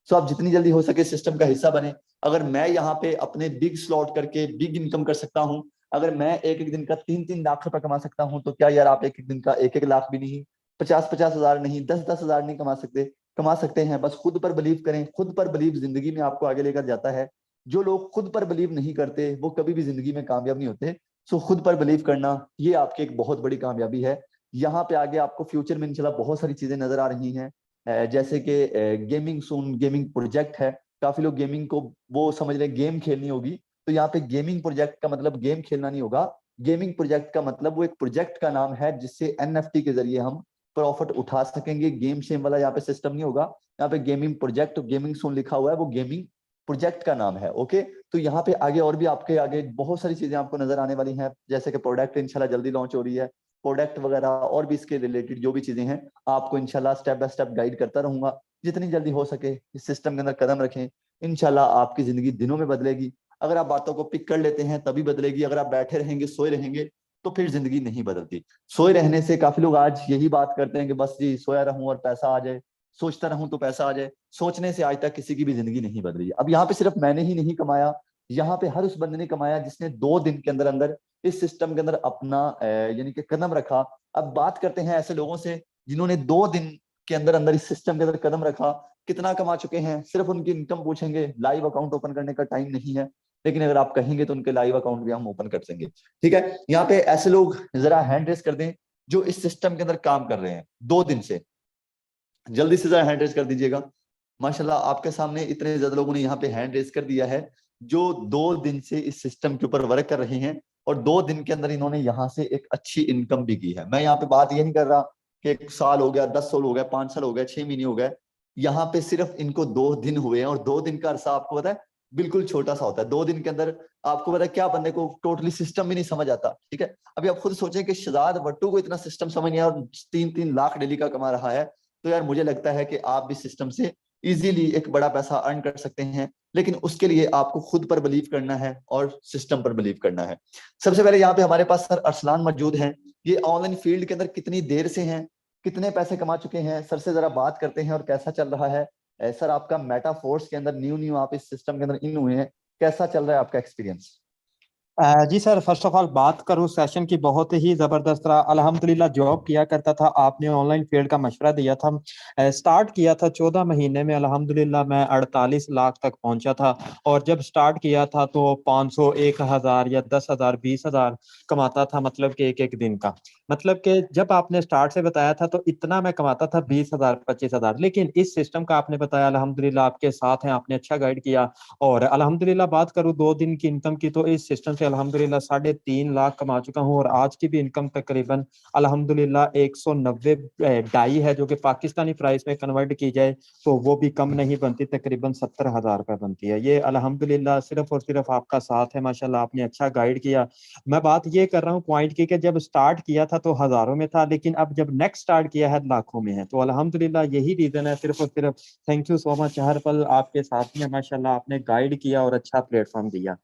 सो आप जितनी जल्दी हो सके सिस्टम का हिस्सा बने। अगर मैं यहाँ पे अपने बिग स्लॉट करके बिग इनकम कर सकता हूँ, अगर मैं एक एक दिन का 3-3 लाख रुपए कमा सकता हूँ, तो क्या यार आप एक एक दिन का 1-1 लाख भी नहीं, 50-50 हजार नहीं, 10-10 हजार नहीं कमा सकते? कमा सकते हैं। बस खुद पर बिलीव करें। खुद पर बिलीव जिंदगी में आपको आगे लेकर जाता है। जो लोग खुद पर बिलीव नहीं करते वो कभी भी जिंदगी में कामयाब नहीं होते। सो खुद पर बिलीव करना ये आपकी एक बहुत बड़ी कामयाबी है। यहाँ पे आगे आपको फ्यूचर में इंशाल्लाह बहुत सारी चीजें नजर आ रही हैं, जैसे कि गेमिंग, सून गेमिंग प्रोजेक्ट है। काफी लोग गेमिंग को वो समझ रहे हैं गेम खेलनी होगी, तो यहाँ पे गेमिंग प्रोजेक्ट का मतलब गेम खेलना नहीं होगा। गेमिंग प्रोजेक्ट का मतलब वो एक प्रोजेक्ट का नाम है जिससे NFT के जरिए हम प्रॉफिट उठा सकेंगे। गेम शेम वाला यहाँ पे सिस्टम नहीं होगा। यहाँ पे गेमिंग प्रोजेक्ट, गेमिंग सून लिखा हुआ है, वो गेमिंग प्रोजेक्ट का नाम है। ओके, तो यहाँ पे आगे और भी आपके आगे बहुत सारी चीजें आपको नजर आने वाली हैं, जैसे कि प्रोडक्ट इंशाल्लाह जल्दी लॉन्च हो रही है, प्रोडक्ट वगैरह और भी इसके रिलेटेड जो भी चीजें हैं आपको इंशाल्लाह स्टेप बाय स्टेप गाइड करता रहूंगा। जितनी जल्दी हो सके इस सिस्टम के अंदर कदम रखें, इंशाल्लाह आपकी जिंदगी दिनों में बदलेगी। अगर आप बातों को पिक कर लेते हैं तभी बदलेगी। अगर आप बैठे रहेंगे, सोए रहेंगे, तो फिर जिंदगी नहीं बदलती। सोए रहने से काफी लोग आज यही बात करते हैं कि बस जी सोया रहूं और पैसा आ जाए, सोचता रहूं तो पैसा आ जाए। सोचने से आज तक किसी की भी जिंदगी नहीं बदली। अब यहाँ पे सिर्फ मैंने ही नहीं कमाया, यहाँ पे हर उस बंदे ने कमाया जिसने 2 दिन के अंदर अंदर इस सिस्टम के अंदर अपना यानी कि कदम रखा। अब बात करते हैं ऐसे लोगों से जिन्होंने 2 दिन के अंदर अंदर इस सिस्टम के अंदर कदम रखा, कितना कमा चुके हैं। सिर्फ उनकी इनकम पूछेंगे, लाइव अकाउंट ओपन करने का टाइम नहीं है, लेकिन अगर आप कहेंगे तो उनके लाइव अकाउंट भी हम ओपन कर देंगे। ठीक है, यहाँ पे ऐसे लोग जरा हैंड रेस कर दें जो इस सिस्टम के अंदर काम कर रहे हैं 2 दिन से, जल्दी से जरा हैंड रेस कर दीजिएगा। माशाल्लाह आपके सामने इतने ज्यादा लोगों ने यहाँ पे हैंड रेस कर दिया है जो 2 दिन से इस सिस्टम के ऊपर वर्क कर रहे हैं, और 2 दिन के अंदर इन्होंने यहाँ से एक अच्छी इनकम भी की है। मैं यहाँ पे बात ये नहीं कर रहा कि 1 साल हो गया, 10 साल हो गया, 5 साल हो गया, 6 महीने हो गए। यहाँ पे सिर्फ इनको 2 दिन हुए हैं, और 2 दिन का अरसा आपको पता है बिल्कुल छोटा सा होता है। 2 दिन के अंदर आपको पता है क्या बंदे को टोटली सिस्टम भी नहीं समझ आता। ठीक है, अभी आप खुद सोचें कि शहजाद वट्टू को इतना सिस्टम समझ नहीं आया और 3-3 लाख डेली का कमा रहा है, तो यार मुझे लगता है कि आप भी सिस्टम से इजीली एक बड़ा पैसा अर्न कर सकते हैं, लेकिन उसके लिए आपको खुद पर बिलीव करना है और सिस्टम पर बिलीव करना है। सबसे पहले यहाँ पे हमारे पास सर अरसलान मौजूद हैं। ये ऑनलाइन फील्ड के अंदर कितनी देर से हैं, कितने पैसे कमा चुके हैं, सर से जरा बात करते हैं और कैसा चल रहा है। सर आपका मेटाफोर्स के अंदर न्यू आप इस सिस्टम के अंदर इन हुए हैं, कैसा चल रहा है आपका एक्सपीरियंस?
जी सर, फर्स्ट ऑफ ऑल बात करूं सेशन की, बहुत ही जबरदस्त रहा। अल्हम्दुलिल्लाह जॉब किया करता था, आपने ऑनलाइन फील्ड का मशवरा दिया था। स्टार्ट किया था 14 महीने में, अल्हम्दुलिल्लाह मैं 48 लाख तक पहुंचा था। और जब स्टार्ट किया था तो 500, 1000 या 10,000, 20,000 कमाता था, मतलब कि एक एक दिन का। मतलब कि जब आपने स्टार्ट से बताया था तो इतना मैं कमाता था, 20,000, 25,000। लेकिन इस सिस्टम का आपने बताया, अल्हम्दुलिल्लाह आपके साथ हैं, आपने अच्छा गाइड किया। और अल्हम्दुलिल्लाह बात करूं 2 दिन की इनकम की, तो इस सिस्टम से अल्हम्दुलिल्लाह 3.5 लाख कमा चुका हूं। और आज की भी इनकम तकरीबन अल्हम्दुलिल्लाह 190 डाई है, जो कि पाकिस्तानी प्राइस में कन्वर्ट की जाए तो वो भी कम नहीं बनती, तकरीबन 70,000 रुपये बनती है। ये अल्हम्दुलिल्लाह सिर्फ और सिर्फ आपका साथ है, माशाल्लाह आपने अच्छा गाइड किया। मैं बात ये कर रहा हूँ पॉइंट की कि जब स्टार्ट किया था तो हजारों में था, लेकिन अब जब नेक्स्ट स्टार्ट किया है लाखों में है। तो अल्हम्दुलिल्लाह यही रीजन है सिर्फ और सिर्फ। थैंक यू सो मच, हर पल आपके साथ में माशाल्लाह आपने गाइड किया और अच्छा प्लेटफॉर्म दिया।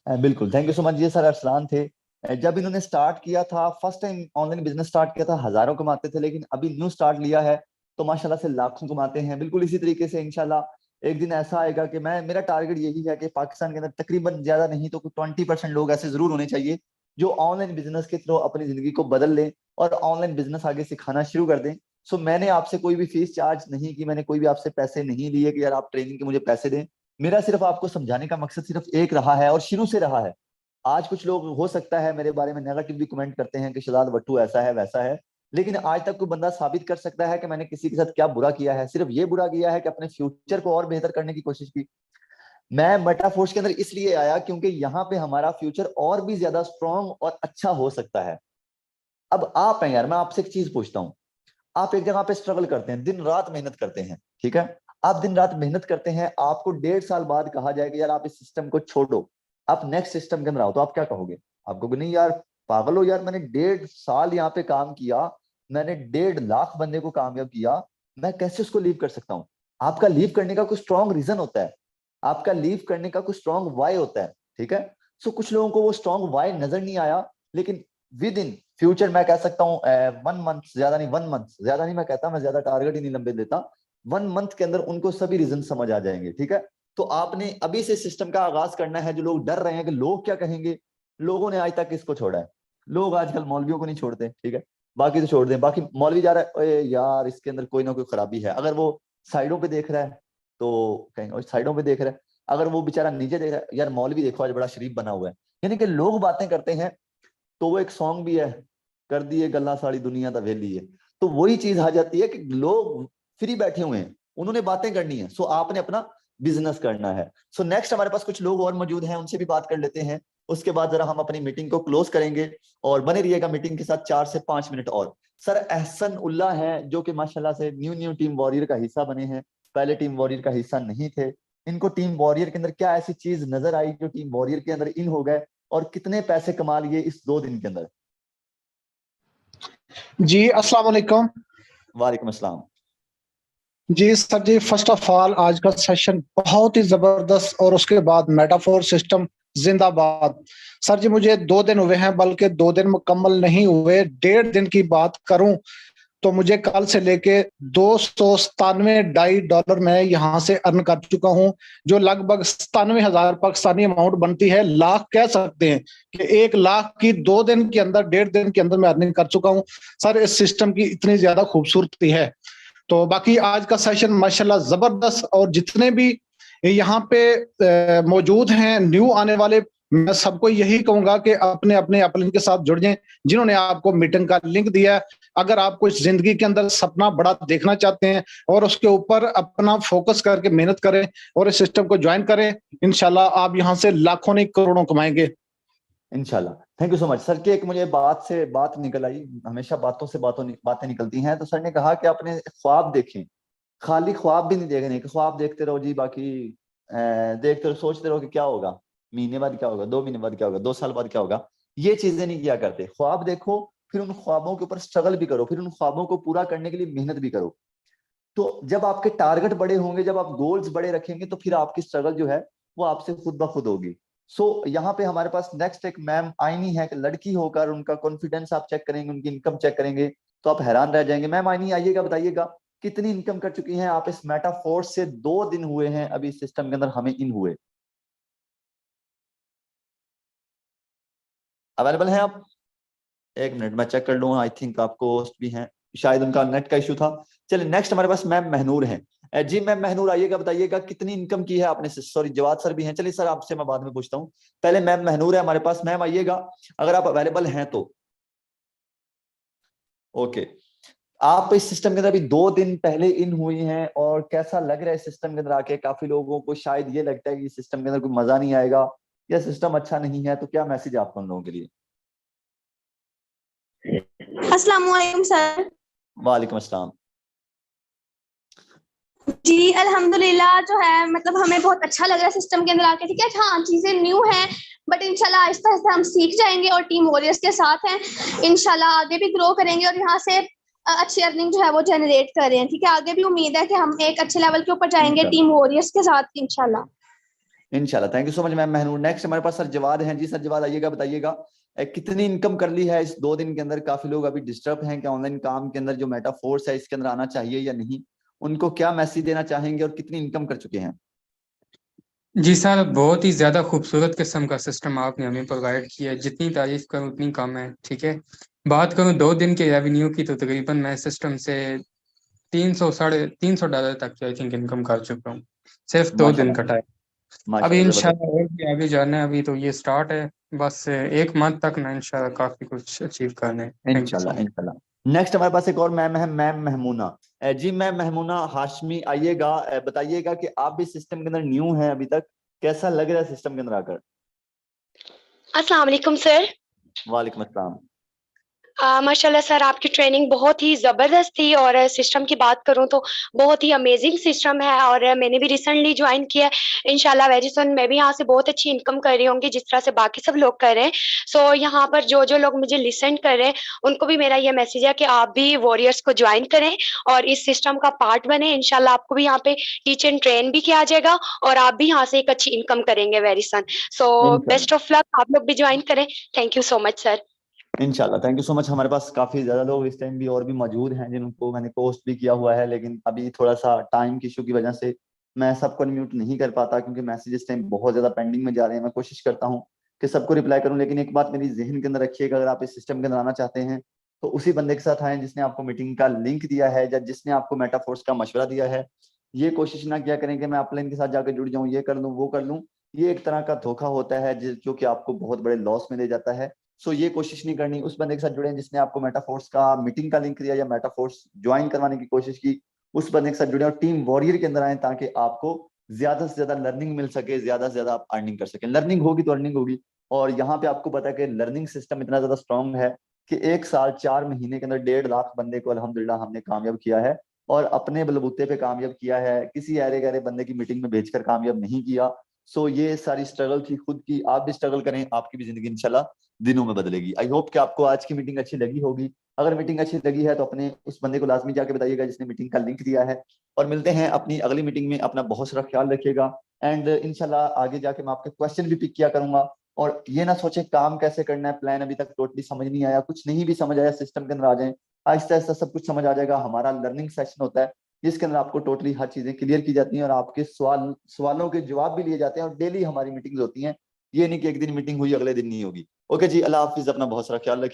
बिल्कुल, थैंक यू सो मच। ये सर अरसलान थे। जब इन्होंने स्टार्ट किया था, first time online business start किया था, हजारों कमाते थे, लेकिन अभी न्यू स्टार्ट लिया है तो माशाल्लाह से लाखों कमाते हैं। बिल्कुल इसी तरीके से इंशाल्लाह एक दिन ऐसा आएगा कि मेरा टारगेट यही है कि पाकिस्तान के अंदर तकरीबन ज्यादा नहीं तो 20% लोग ऐसे जरूर होने चाहिए जो ऑनलाइन बिजनेस के थ्रू अपनी जिंदगी को बदल लें और ऑनलाइन बिजनेस आगे सिखाना शुरू कर दें। सो मैंने आपसे कोई भी फीस चार्ज नहीं की, मैंने कोई भी आपसे पैसे नहीं लिए कि यार आप ट्रेनिंग के मुझे पैसे दें। मेरा सिर्फ आपको समझाने का मकसद सिर्फ एक रहा है और शुरू से रहा है। आज कुछ लोग हो सकता है मेरे बारे में नेगेटिव भी कमेंट करते हैं कि शहजाद वट्टू ऐसा है वैसा है, लेकिन आज तक कोई बंदा साबित कर सकता है कि मैंने किसी के साथ क्या बुरा किया है? सिर्फ ये बुरा किया है कि अपने फ्यूचर को और बेहतर करने की कोशिश की। मैं मेटाफोर्स के अंदर इसलिए आया क्योंकि यहाँ पे हमारा फ्यूचर और भी ज्यादा स्ट्रांग और अच्छा हो सकता है। अब आप हैं यार, मैं आपसे एक चीज पूछता हूँ। आप एक जगह पे स्ट्रगल करते हैं, दिन रात मेहनत करते हैं, ठीक है? आप दिन रात मेहनत करते हैं, आपको 1.5 साल बाद कहा जाएगा यार आप इस सिस्टम को छोड़ो, आप नेक्स्ट सिस्टम के अंदर आओ, तो आप क्या कहोगे? आप कहोगे नहीं यार पागल हो यार, मैंने 1.5 साल यहाँ पे काम किया, मैंने 1.5 लाख बंदे को कामयाब किया, मैं कैसे उसको लीव कर सकता हूँ? आपका लीव करने का कुछ स्ट्रॉन्ग रीजन होता है, आपका लीव करने का कुछ स्ट्रॉन्ग वाई होता है, ठीक है? सो कुछ लोगों को वो स्ट्रॉन्ग वाई नजर नहीं आया, लेकिन विद इन फ्यूचर मैं कह सकता हूँ 1 मंथ, ज्यादा नहीं 1 मंथ, ज्यादा नहीं मैं कहता, मैं ज्यादा टारगेट ही नहीं लंबे देता, 1 मंथ के अंदर उनको सभी रीजन समझ आ जाएंगे, ठीक है? तो आपने अभी से सिस्टम का आगाज करना है। जो लोग डर रहे हैं कि लोग क्या कहेंगे, लोगों ने आज तक किसको छोड़ा है? लोग आजकल मौलवियों को नहीं छोड़ते, ठीक है? बाकी तो छोड़ दें, बाकी मौलवी जा रहा है, ओए यार इसके अंदर कोई ना कोई खराबी है, अगर वो साइडों पे देख रहा है तो कहेंगे साइडों पे देख रहा है, अगर वो बेचारा नीचे देख रहा है, यार मौलवी देखो आज बड़ा शरीफ बना हुआ है। यानी कि लोग बातें करते हैं, तो वो एक सॉन्ग भी है, कर दिए गल्ला सारी दुनिया दा वेली है। तो वही चीज आ जाती है कि लोग फ्री बैठे हुए हैं, उन्होंने बातें करनी है, सो आपने अपना बिजनेस करना है। सो नेक्स्ट हमारे पास कुछ लोग और मौजूद हैं, उनसे भी बात कर लेते हैं। उसके बाद जरा हम अपनी मीटिंग को क्लोज करेंगे और बने रहिएगा मीटिंग के साथ 4 से 5 मिनट और। सर एहसन उल्ला है जो कि माशाल्लाह से न्यू टीम वॉरियर का हिस्सा बने हैं, पहले टीम वॉरियर का हिस्सा नहीं थे। इनको टीम वॉरियर के अंदर क्या ऐसी चीज नजर आई जो टीम वॉरियर के अंदर इन हो गए, और कितने पैसे कमा लिए इस 2 दिन के अंदर?
जी अस्सलाम वालेकुम।
वालेकुम अस्सलाम।
जी सर जी, फर्स्ट ऑफ ऑल आज का सेशन बहुत ही जबरदस्त, और उसके बाद मेटाफोर सिस्टम जिंदाबाद। सर जी मुझे 2 दिन हुए हैं, बल्कि 2 दिन मुकम्मल नहीं हुए, 1.5 दिन की बात करूं तो मुझे कल से लेके $297 मैं यहाँ से अर्न कर चुका हूँ, जो लगभग 97,000 पाकिस्तानी अमाउंट बनती है। लाख कह सकते हैं कि 1 लाख की 2 दिन के अंदर, 1.5 दिन के अंदर मैं अर्निंग कर चुका हूँ। सर इस सिस्टम की इतनी ज्यादा खूबसूरती है। तो बाकी आज का सेशन माशाल्लाह जबरदस्त, और जितने भी यहाँ पे मौजूद हैं न्यू आने वाले, मैं सबको यही कहूंगा कि अपने अपने अपलिन के साथ जुड़ जाएं, जिन्होंने आपको मीटिंग का लिंक दिया है। अगर आप कुछ जिंदगी के अंदर सपना बड़ा देखना चाहते हैं और उसके ऊपर अपना फोकस करके मेहनत करें और इस सिस्टम को ज्वाइन करें, इंशाल्लाह आप यहाँ से लाखों नहीं करोड़ों कमाएंगे।
इंशाल्लाह। Thank you so much sir. की एक मुझे बात से बात निकल आई, हमेशा बातों से बातें निकलती हैं। तो सर ने कहा कि अपने ख्वाब देखें, खाली ख्वाब भी नहीं देखने कि ख्वाब देखते रहो जी, बाकी देखते रहो, सोचते रहो कि क्या होगा, महीने बाद क्या होगा, 2 महीने बाद क्या होगा, 2 साल बाद क्या होगा, ये चीजें नहीं किया करते। ख्वाब देखो, फिर उन ख्वाबों के ऊपर स्ट्रगल भी करो, फिर उन ख्वाबों को पूरा करने के लिए मेहनत भी करो। तो जब आपके टारगेट बड़े होंगे, जब आप गोल्स बड़े रखेंगे, तो फिर आपकी स्ट्रगल जो है वो आपसे खुद ब खुद होगी। सो यहाँ पे हमारे पास नेक्स्ट एक मैम आईनी है, कि लड़की होकर उनका कॉन्फिडेंस आप चेक करेंगे, उनकी इनकम चेक करेंगे तो आप हैरान रह जाएंगे। मैम आईनी आइएगा, बताइएगा कितनी इनकम कर चुकी हैं आप इस मेटाफोर्स से? 2 दिन हुए हैं अभी इस सिस्टम के अंदर हमें इन हुए। अवेलेबल हैं आप? 1 मिनट मैं चेक कर लूँ। आई थिंक आपको होस्ट भी हैं, शायद उनका नेट का इशू था। चलिए नेक्स्ट हमारे पास मैम महनूर हैं। जी मैम महनूर आइएगा, बताइएगा कितनी इनकम की है आपने? सॉरी जवाद सर भी हैं, चलिए सर आपसे मैं बाद में पूछता हूँ। पहले मैम महनूर है हमारे पास। मैम आइएगा अगर आप अवेलेबल हैं तो। ओके, आप इस सिस्टम के अंदर अभी 2 दिन पहले इन हुई हैं, और कैसा लग रहा है सिस्टम के अंदर आके? काफी लोगों को शायद ये लगता है कि सिस्टम के अंदर कोई मजा नहीं आएगा या सिस्टम अच्छा नहीं है, तो क्या मैसेज है आपका उन लोगों के लिए?
अस्सलाम वालेकुम सर।
वालेकुम अस्सलाम।
जी अल्हम्दुलिल्लाह जो है मतलब हमें बहुत अच्छा लग रहा है सिस्टम के अंदर आके। ठीक है, हाँ चीजें न्यू हैं बट इंशाल्लाह आहिस्ता आहिस्ता हम सीख जाएंगे और टीम वॉरियर्स के साथ हैं, इंशाल्लाह आगे भी ग्रो करेंगे और यहाँ से अच्छी अर्निंग जो है वो जनरेट कर रहे हैं। ठीक है, आगे भी उम्मीद है कि हम एक अच्छे लेवल के ऊपर जाएंगे टीम वॉरियर्स के साथ इंशाल्लाह।
इंशाल्लाह, thank you so much ma'am Mahnoor. Next हमारे पास सर जवाद हैं। जी सर जवाद आइएगा, बताइएगा कितनी इनकम कर ली है इस 2 दिन के अंदर? काफी लोग अभी डिस्टर्ब हैं कि ऑनलाइन काम के अंदर जो मेटाफोर्स है इसके अंदर आना चाहिए या नहीं, उनको क्या मैसेज देना चाहेंगे और कितनी इनकम कर चुके हैं?
जी सर, बहुत ही ज़्यादा खूबसूरत किस्म का सिस्टम आपने हमें प्रोवाइड किया है, जितनी तारीफ करूँ उतनी कम है। ठीक है, बात करूँ 2 दिन के रेवेन्यू की तो तकरीबन मैं सिस्टम से 300 साढ़े 300 डॉलर तक की आई थिंक इनकम कर चुका हूँ, सिर्फ 2 दिन का टाइम। अभी
माशाल्लाह जबरदस्त।
इंशाल्लाह और भी आगे जाना है, अभी तो ये स्टार्ट है, बस 1 मंथ तक ना इंशाल्लाह काफ़ी कुछ अचीव करना है। थैंक यू सो
इंशाल्लाह
मच।
इंशाल्लाह। नेक्स्ट हमारे पास एक और मैम है, मैम महमूना। जी मैम महमूना हाशमी आइएगा, बताइएगा कि आप भी सिस्टम के अंदर न्यू हैं अभी तक, कैसा लग रहा है सिस्टम के अंदर आकर?
अस्सलाम वालेकुम सर।
वालेकुम अस्सलाम।
माशाल्लाह सर, आपकी ट्रेनिंग बहुत ही ज़बरदस्त थी और सिस्टम की बात करूँ तो बहुत ही अमेजिंग सिस्टम है और मैंने भी रिसेंटली ज्वाइन किया है। इंशाल्लाह वेरी सून मैं भी यहाँ से बहुत अच्छी इनकम कर रही होंगी जिस तरह से बाकी सब लोग कर रहे हैं। सो यहाँ पर जो जो लोग मुझे लिसन कर रहे हैं उनको भी मेरा ये मैसेज है कि आप भी वॉरियर्स को ज्वाइन करें और इस सिस्टम का पार्ट बने। इंशाल्लाह आपको भी यहाँ पे टीच एंड ट्रेन भी किया जाएगा और आप भी यहाँ से एक अच्छी इनकम करेंगे very soon. So best of luck, आप लोग भी ज्वाइन करें। Thank you so much sir.
इंशाल्लाह, थैंक यू सो मच। हमारे पास काफी ज्यादा लोग इस टाइम भी और भी मौजूद हैं जिनको मैंने पोस्ट भी किया हुआ है, लेकिन अभी थोड़ा सा टाइम की इशू की वजह से मैं सबको अनम्यूट नहीं कर पाता, क्योंकि मैसेज इस टाइम बहुत ज्यादा पेंडिंग में जा रहे हैं। मैं कोशिश करता हूँ कि सबको रिप्लाई करूं, लेकिन एक बात मेरी जहन के अंदर रखिएगा, अगर आप इस सिस्टम के अंदर आना चाहते हैं तो उसी बंदे के साथ आए जिसने आपको मीटिंग का लिंक दिया है या जिसने आपको मेटाफोर्स का मशवरा दिया है। ये कोशिश ना किया करें कि मैं अपलाइन के साथ जाकर जुड़ जाऊं, ये कर लूं वो कर लूं। ये एक तरह का धोखा होता है जो कि आपको बहुत बड़े लॉस में ले जाता है। सो ये कोशिश नहीं करनी। उस बंदे के साथ जुड़े जिसने आपको मेटाफोर्स का मीटिंग का लिंक दिया या मेटाफोर्स ज्वाइन करवाने की कोशिश की, उस बंदे के साथ जुड़े और टीम वॉरियर के अंदर आए, ताकि आपको ज्यादा से ज्यादा लर्निंग मिल सके, ज्यादा से ज्यादा आप अर्निंग कर सकें। लर्निंग होगी तो अर्निंग होगी। और यहाँ पे आपको पता है कि लर्निंग सिस्टम इतना ज्यादा स्ट्रांग है कि 1 साल 4 महीने के अंदर 1.5 लाख बंदे को अल्हम्दुलिल्लाह हमने कामयाब किया है, और अपने बलबूते पे कामयाब किया है, किसी अरे गहरे बंदे की मीटिंग में भेजकर कामयाब नहीं किया। सो ये सारी स्ट्रगल थी खुद की। आप भी स्ट्रगल करें, आपकी भी जिंदगी इंशाल्लाह दिनों में बदलेगी। आई होप कि आपको आज की मीटिंग अच्छी लगी होगी। अगर मीटिंग अच्छी लगी है तो अपने उस बंदे को लाजमी जाके बताइएगा जिसने मीटिंग का लिंक दिया है। और मिलते हैं अपनी अगली मीटिंग में। अपना बहुत सारा ख्याल रखिएगा, एंड इंशाल्लाह आगे जाके मैं आपके क्वेश्चन भी पिक किया करूंगा। और ये ना सोचे काम कैसे करना है, प्लान अभी तक टोटली समझ नहीं आया, कुछ नहीं भी समझ आया, सिस्टम के अंदर आ जाए, आहिस्ता आहिस्ता सब कुछ समझ आ जाएगा। हमारा लर्निंग सेशन होता है जिसके अंदर आपको टोटली हर चीजें क्लियर की जाती हैं और आपके सवालों के जवाब भी लिए जाते हैं, और डेली हमारी मीटिंग्स होती हैं। ये नहीं कि एक दिन मीटिंग हुई अगले दिन नहीं होगी। ओके जी, अल्लाह हाफिज, अपना बहुत सारा ख्याल रखिए।